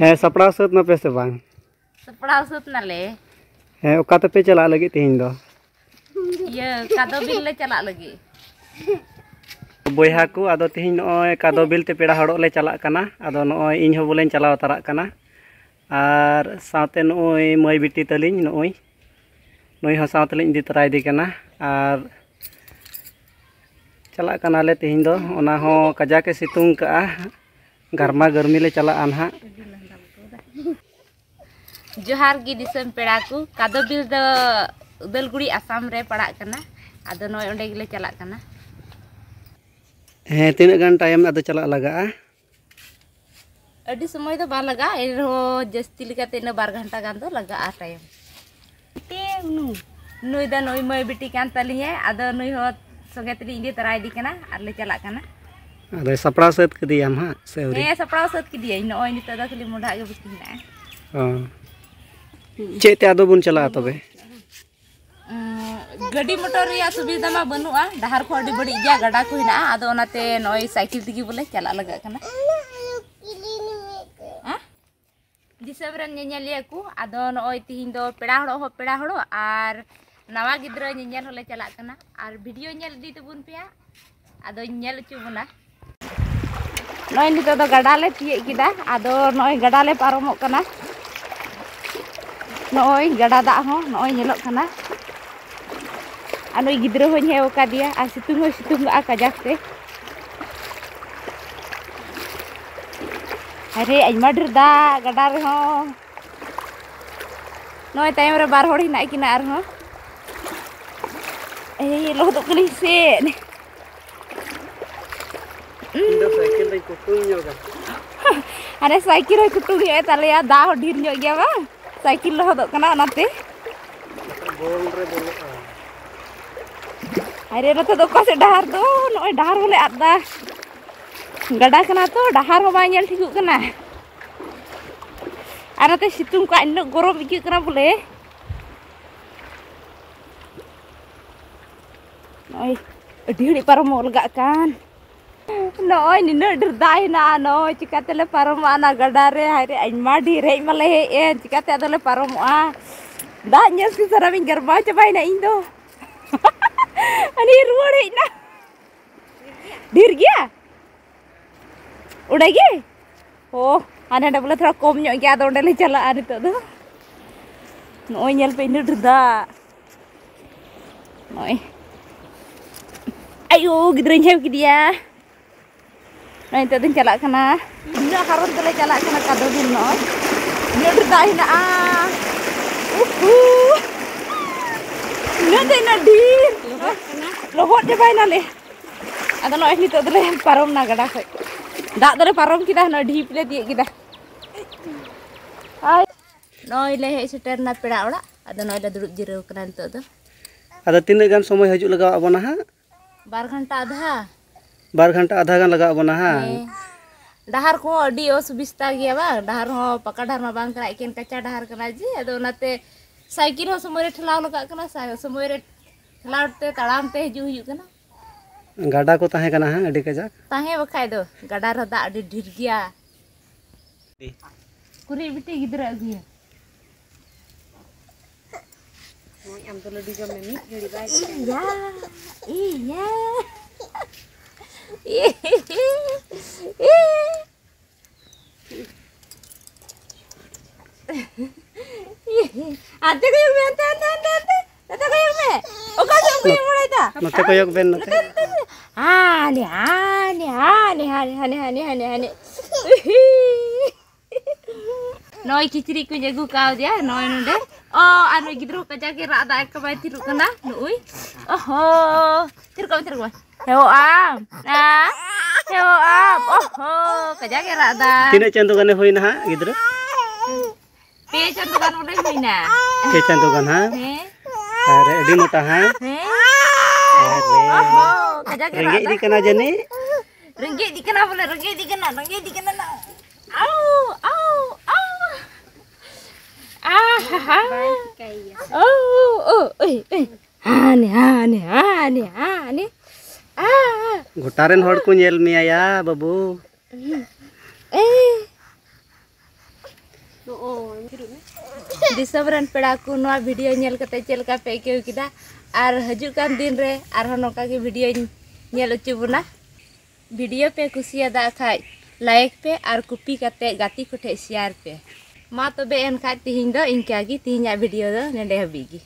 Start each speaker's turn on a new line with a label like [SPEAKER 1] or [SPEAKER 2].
[SPEAKER 1] है सपड़ा सत ना पे से बांग
[SPEAKER 2] सपड़ा सत नाले
[SPEAKER 1] है ओका ते पे चला लगी तेहिं दो
[SPEAKER 2] ये कादो बिल ले चला लगी
[SPEAKER 1] बोया को आदो तेहिं नोय कादो बिल ते पेड़ा हड़ो ले चला कना आदो नोय इन हो बोलें चलाव तरा कना आर साथे नोय मई बिटी तलिंग नोय नोय हो साथे लिंग इदी तराय दी कना आर चला कना ले तेहिं दो ओना हो कजा के सितुंग का गरमा गर्मी ले चला आनहा
[SPEAKER 2] जोहार गी दिसम पेड़ा को कादो बिल दो उदलगुड़ी आसाम रे पड़ा कना आदो नोय ओंडे गिले चला कना
[SPEAKER 1] है तीन गन टाइम आदो चला लगा
[SPEAKER 2] अड़ी समय तो बा लगा एरो जस्ती लिकाते न 12 घंटा गान दो लगा आ टाइम ते नुई दा नोय मय बिटी कान तली है आदो नुई हो संगे तली इंदी तराय दी कना आर ले चला कना
[SPEAKER 1] अरे सपड़ा सत कदी हम हा सेवरी
[SPEAKER 2] हे सपड़ा सत की दिए नोय नितो दा खाली मुंडा के बुकी ना
[SPEAKER 1] हां चेते आदो बुन चला तबे
[SPEAKER 2] गड्डी मोटर या सुविधा मा बनुआ डहार को अडी बड़ी गया गडा को हिना आदो ओनाते नोय साइकिल तिगी बोले चला लगा कना दिसम रन नेनेलिया को आदो नोय तिहिन दो पेड़ा हड़ो आर नवा गिद्रा नेनेल होले चला कना आर वीडियो नेल दी तबुन पिया आदो नेल चु बना नोय नितो दो गडा ले तिये किदा आदो नोय गडा ले पारमो कना नोय गडा दा हो नोय नेलो कना आनो गिद्रा हो हेव का दिया आ सितुंग आ कजाक से अरे आइमा ढेर दा गडा रे हो नोय तायम रे बार होड़ी ना किना आर हो ए लो तो कली से
[SPEAKER 1] साइकिल रे कुटुंग योगा
[SPEAKER 2] अरे साइकिल रे कुटुंग है ताले या दा हो ढीर ᱧᱚᱜ गया बा साइकिल लो दो कना ओनाते
[SPEAKER 1] बोल रे बोलो
[SPEAKER 2] अरे रतो दो का से डहार दो नोय डहार होले आदा गडा कना तो डहार हो बा नेल ठिकु कना आराते सितुंग का इन गरम इकि कना बोले नोय अडी हड़ी पारम लगा कान नोय निन डर दाय ना नोय चिकाते ले पारम आना गडा रे हारे आइमा ढेर हे मले हे चिकाते आदले पारम आ दा नेल सी सारा मिन गरबा चबाय ना इन दो अनि रुवाड़ हे ना ढेर गया उड़ा गए ओ आने डबल थोड़ा कम ᱧᱚᱜ गया तो ओंडे ले चला नितो दो नोय नेल पे इन डर दा नोय ayo गिद्राñ हेव किदिया नोय तो दिन चला कना इन हारन तले चला कना कादो दिन नोय इन डर दा हिना आ नते ना ढीर लोहट जबाय ना ले आदो नोय नितो दले पारम ना गडा खय दा दले पारम किदा ना ढीप ले दिए किदा आय नोय ले हे सेटर ना पेड़ा ओड़ा आदो नोय ले दुड़ुब जिराव कना नितो दो
[SPEAKER 1] आदो तीन गन समय हजू लगा अबना हा
[SPEAKER 2] 12 घंटा आधा
[SPEAKER 1] 12 घंटा आधा गन लगा अबना हा
[SPEAKER 2] डहार को अडी असुविस्ता गया बा डहार हो पका डहार मा बांग करा एकेन कच्चा डहार कना जी आदो नाते साइकिल हो समय रे ठलाव लगा कना समय रे ठलावते ताड़ाम ते हजू हुयु कना
[SPEAKER 1] गाडा को ताहे कना हा अडी कजा
[SPEAKER 2] ताहे बखाय दो गाडा रे दा अडी ढिर गया कुरी बिटी गिद्रा अगिया ओय आम तो लडी जम में मिट घड़ी बाय या आते को में आते को में ओका जो को मोड़ाय दा
[SPEAKER 1] नते को योग बेन नते
[SPEAKER 2] हाने हाने हाने हाने हाने हाने हाने हाने नोय किचरी को जगु काव दिया नोय नंदे ओ आनो गिद्रो कजा के रादा एक बाय तिरु कना नुई ओहो तिरको हेओ आम ओहो कजा के रादा
[SPEAKER 1] तीन चंदो गने होइना हा गिद्रो
[SPEAKER 2] पे चंदो गन उडे होइना
[SPEAKER 1] के चंदो गन हा अरे अडी मोटा हा अरे
[SPEAKER 2] ओहो कजा के
[SPEAKER 1] रंगे दी कना जने
[SPEAKER 2] रंगे दी कना बोले रंगे दी कना ना आओ आओ आओ
[SPEAKER 1] गोटारेन हड़ को नेल मिया या बाबू
[SPEAKER 2] दिसम रन पेड़ा को नवा वीडियो नेल कते चेलका पे के किदा आर हजु कान दिन रे आर हो नोका के वीडियो नेल उच्चु बुना वीडियो पे कुसियादा खाय लाइक पे आर कॉपी कते गाती को ठे शेयर पे मा तबे एन खाय तिहिं दो इनका गी तिहिं वीडियो दो नेडे हबीगी।